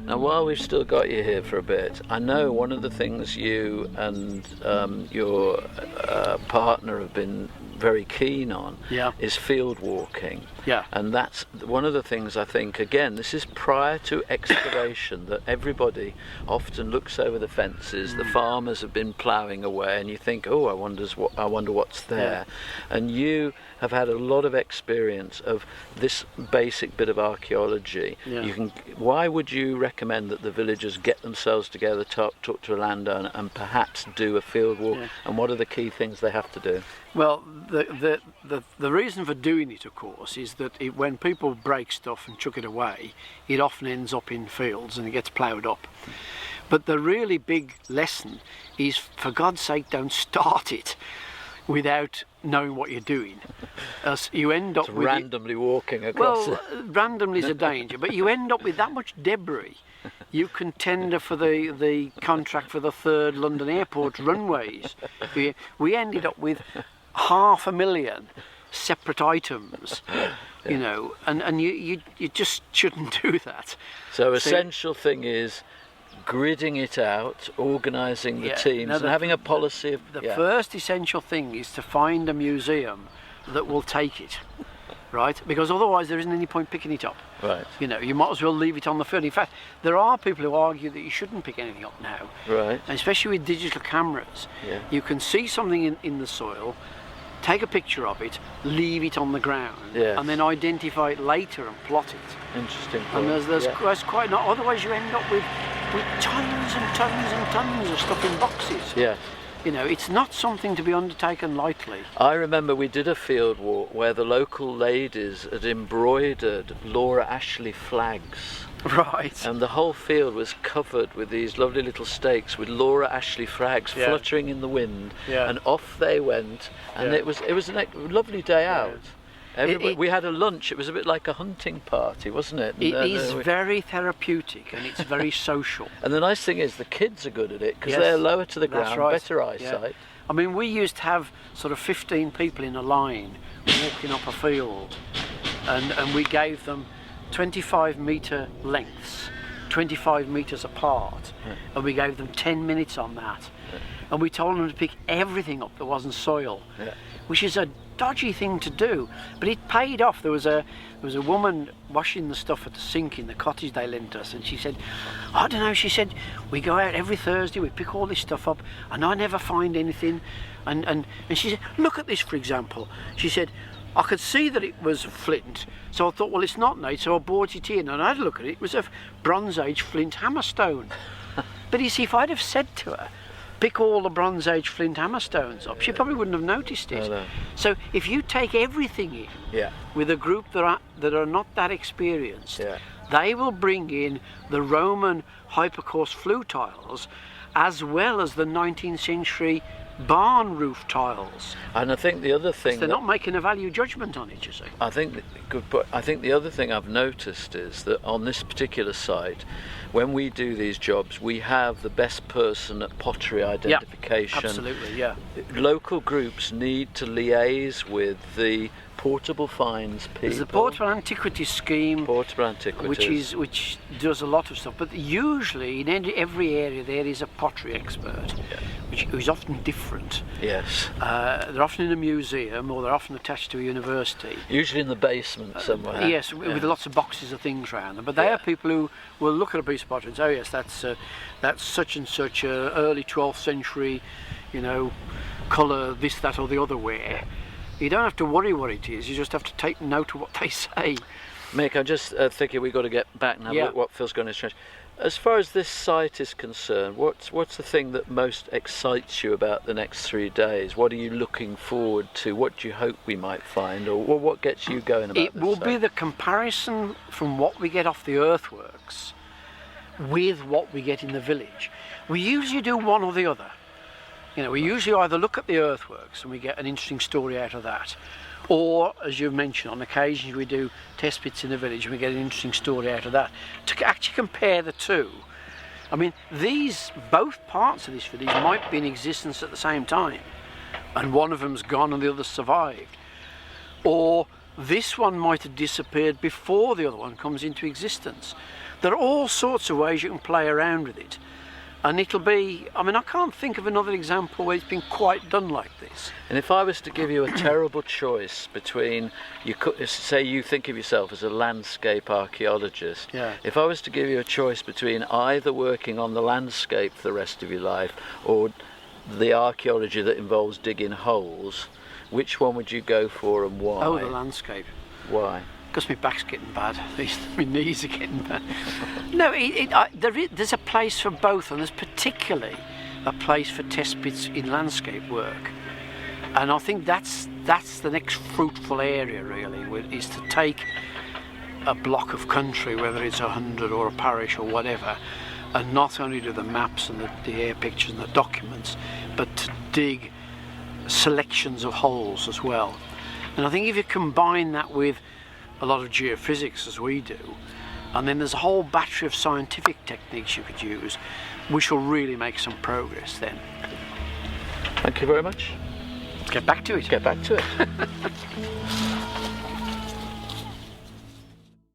Now, while we've still got you here for a bit, I know one of the things you and your partner have been very keen on is field walking. Yeah. And that's one of the things I think, again, this is prior to excavation, that everybody often looks over the fences, the farmers have been ploughing away, and you think, oh, I wonder what's there. Yeah. And you have had a lot of experience of this basic bit of archaeology. Yeah. Why would you recommend that the villagers get themselves together, talk to a landowner, and perhaps do a field walk? Yeah. And what are the key things they have to do? Well, the reason for doing it, of course, is that when people break stuff and chuck it away, it often ends up in fields and it gets ploughed up. But the really big lesson is, for God's sake, don't start it without knowing what you're doing. As you end up with randomly walking across. Well, randomly is a danger, but you end up with that much debris. You can tender for the contract for the 3rd London Airport runways. We ended up with 500,000 separate items, you know, and you just shouldn't do that. So essential thing is gridding it out, organising the teams, and having a policy of... The first essential thing is to find a museum that will take it, right? Because otherwise there isn't any point picking it up. Right. You know, you might as well leave it on the field. In fact, there are people who argue that you shouldn't pick anything up now. Right. And especially with digital cameras. Yeah. You can see something in the soil, take a picture of it, leave it on the ground, and then identify it later and plot it. Interesting. And there's quite not. Otherwise, you end up with tons and tons and tons of stuff in boxes. Yeah. You know, it's not something to be undertaken lightly. I remember we did a field walk where the local ladies had embroidered Laura Ashley flags. Right. And the whole field was covered with these lovely little stakes with Laura Ashley flags fluttering in the wind. Yeah. And off they went. And it was a lovely day out. We had a lunch. It was a bit like a hunting party, wasn't it? It is very therapeutic and it's very social. And the nice thing is the kids are good at it because they're lower to the ground, better eyesight. Yeah. I mean, we used to have sort of 15 people in a line walking up a field, and we gave them 25-metre lengths, 25 metres apart, and we gave them 10 minutes on that. And we told them to pick everything up that wasn't soil, which is a dodgy thing to do, but it paid off. There was a woman washing the stuff at the sink in the cottage they lent us, and she said, I don't know, she said, we go out every Thursday, we pick all this stuff up, and I never find anything. And she said, look at this, for example. She said, I could see that it was flint, so I thought, well, it's not now, so I brought it in, and I had a look at it. It was a Bronze Age flint hammerstone. But you see, if I'd have said to her, pick all the Bronze Age flint hammerstones up, she probably wouldn't have noticed it. No. So if you take everything in with a group that are not that experienced, they will bring in the Roman hypocaust flue tiles as well as the 19th century barn roof tiles. And I think the other thing, they're not making a value judgment on it, you see. I think the other thing I've noticed is that on this particular site, when we do these jobs, we have the best person at pottery identification. Absolutely, Local groups need to liaise with the portable finds people. There's the Portable Antiquities Scheme, which does a lot of stuff, but usually in every area there is a pottery expert, who's often different. Yes. They're often in a museum, or they're often attached to a university. Usually in the basement somewhere. Yes, with lots of boxes of things around them. But they are people who will look at a piece of pottery and say, oh yes, that's such and such a early 12th century, you know, colour, this, that or the other ware. You don't have to worry what it is, you just have to take note of what they say. Mick, I'm just thinking we've got to get back now, what Phil's going to change. As far as this site is concerned, what's the thing that most excites you about the next 3 days? What are you looking forward to? What do you hope we might find? Or what gets you going about this? It will be the comparison from what we get off the earthworks with what we get in the village. We usually do one or the other. You know, we usually either look at the earthworks and we get an interesting story out of that, or, as you mentioned, on occasions we do test pits in the village and we get an interesting story out of that. To actually compare the two, I mean, both parts of this village might be in existence at the same time, and one of them's gone and the other survived. Or this one might have disappeared before the other one comes into existence. There are all sorts of ways you can play around with it. And it'll be, I mean, I can't think of another example where it's been quite done like this. And if I was to give you a terrible choice between, you could say you think of yourself as a landscape archaeologist. Yeah. If I was to give you a choice between either working on the landscape for the rest of your life or the archaeology that involves digging holes, which one would you go for and why? Oh, the landscape. Why? Because my back's getting bad, my knees are getting bad. No, there's a place for both, and there's particularly a place for test pits in landscape work. And I think that's the next fruitful area, really, is to take a block of country, whether it's 100 or a parish or whatever, and not only do the maps and the air pictures and the documents, but to dig selections of holes as well. And I think if you combine that with a lot of geophysics, as we do, and then there's a whole battery of scientific techniques you could use, we shall really make some progress then. Thank you very much. Get back to it. Get back to it.